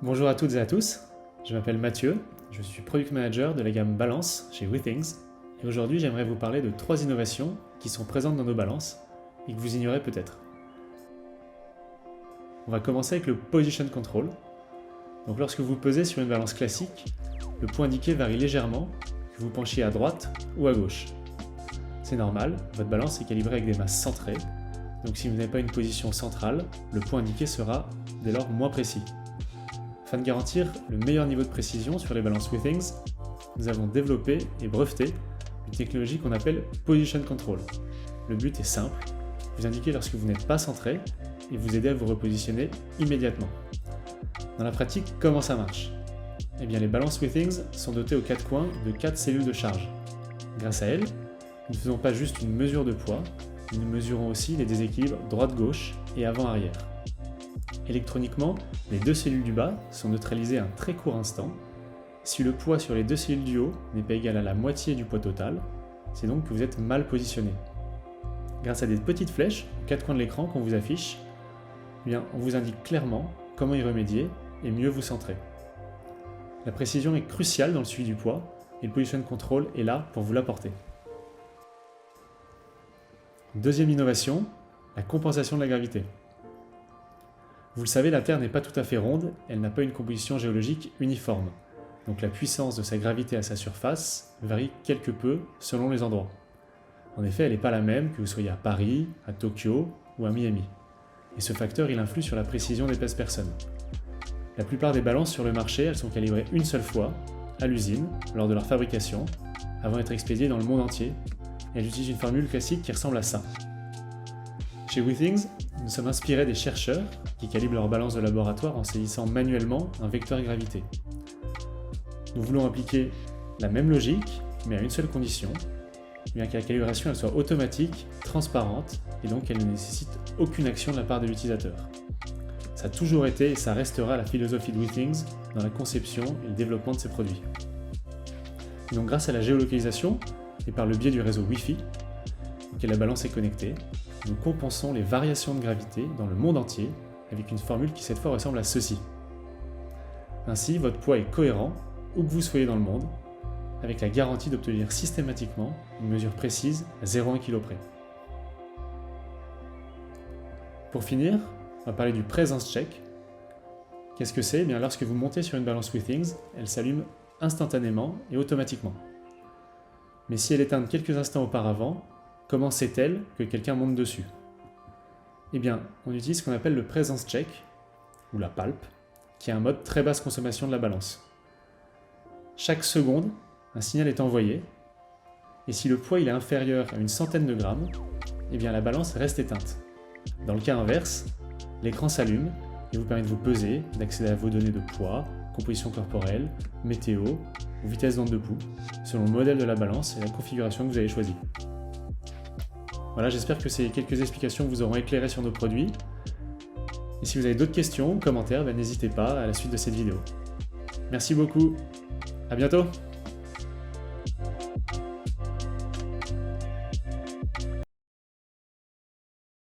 Bonjour à toutes et à tous, je m'appelle Mathieu, je suis Product Manager de la gamme Balance chez WeThings et aujourd'hui j'aimerais vous parler de 3 innovations qui sont présentes dans nos balances et que vous ignorez peut-être. On va commencer avec le Position Control. Donc lorsque vous pesez sur une balance classique, le poids indiqué varie légèrement, que vous penchiez à droite ou à gauche. C'est normal, votre balance est calibrée avec des masses centrées, donc si vous n'avez pas une position centrale, le poids indiqué sera dès lors moins précis. Afin de garantir le meilleur niveau de précision sur les balances WeThings, nous avons développé et breveté une technologie qu'on appelle Position Control. Le but est simple, vous indiquer lorsque vous n'êtes pas centré et vous aider à vous repositionner immédiatement. Dans la pratique, comment ça marche ? Eh bien, les balances WeThings sont dotées aux 4 coins de 4 cellules de charge. Grâce à elles, nous ne faisons pas juste une mesure de poids, mais nous mesurons aussi les déséquilibres droite-gauche et avant-arrière. Électroniquement, les 2 cellules du bas sont neutralisées à un très court instant. Si le poids sur les 2 cellules du haut n'est pas égal à la moitié du poids total, c'est donc que vous êtes mal positionné. Grâce à des petites flèches aux 4 coins de l'écran qu'on vous affiche, on vous indique clairement comment y remédier et mieux vous centrer. La précision est cruciale dans le suivi du poids et le Position Control est là pour vous l'apporter. Deuxième innovation, la compensation de la gravité. Vous le savez, la Terre n'est pas tout à fait ronde, elle n'a pas une composition géologique uniforme. Donc la puissance de sa gravité à sa surface varie quelque peu selon les endroits. En effet, elle n'est pas la même que vous soyez à Paris, à Tokyo ou à Miami. Et ce facteur, il influe sur la précision des pèse personnes. La plupart des balances sur le marché, elles sont calibrées une seule fois, à l'usine, lors de leur fabrication, avant d'être expédiées dans le monde entier. Et elles utilisent une formule classique qui ressemble à ça. Chez WeThings, nous sommes inspirés des chercheurs qui calibrent leur balance de laboratoire en saisissant manuellement un vecteur gravité. Nous voulons appliquer la même logique, mais à une seule condition, bien que la calibration elle soit automatique, transparente, et donc elle ne nécessite aucune action de la part de l'utilisateur. Ça a toujours été et ça restera la philosophie de WeThings dans la conception et le développement de ces produits. Et donc grâce à la géolocalisation et par le biais du réseau Wi-Fi, auquel la balance est connectée, nous compensons les variations de gravité dans le monde entier avec une formule qui cette fois ressemble à ceci. Ainsi, votre poids est cohérent où que vous soyez dans le monde, avec la garantie d'obtenir systématiquement une mesure précise à 0,1 kg près. Pour finir, on va parler du Presence Check. Qu'est-ce que c'est ? Eh bien, lorsque vous montez sur une balance WeThings, elle s'allume instantanément et automatiquement. Mais si elle est éteinte quelques instants auparavant, comment sait-elle que quelqu'un monte dessus ? Eh bien, on utilise ce qu'on appelle le Presence Check, ou la PALP, qui est un mode très basse consommation de la balance. Chaque seconde, un signal est envoyé, et si le poids il est inférieur à une centaine de grammes, eh bien la balance reste éteinte. Dans le cas inverse, l'écran s'allume et vous permet de vous peser, d'accéder à vos données de poids, composition corporelle, météo ou vitesse d'onde de pouls, selon le modèle de la balance et la configuration que vous avez choisie. Voilà, j'espère que ces quelques explications vous auront éclairé sur nos produits. Et si vous avez d'autres questions ou commentaires, n'hésitez pas à la suite de cette vidéo. Merci beaucoup, à bientôt!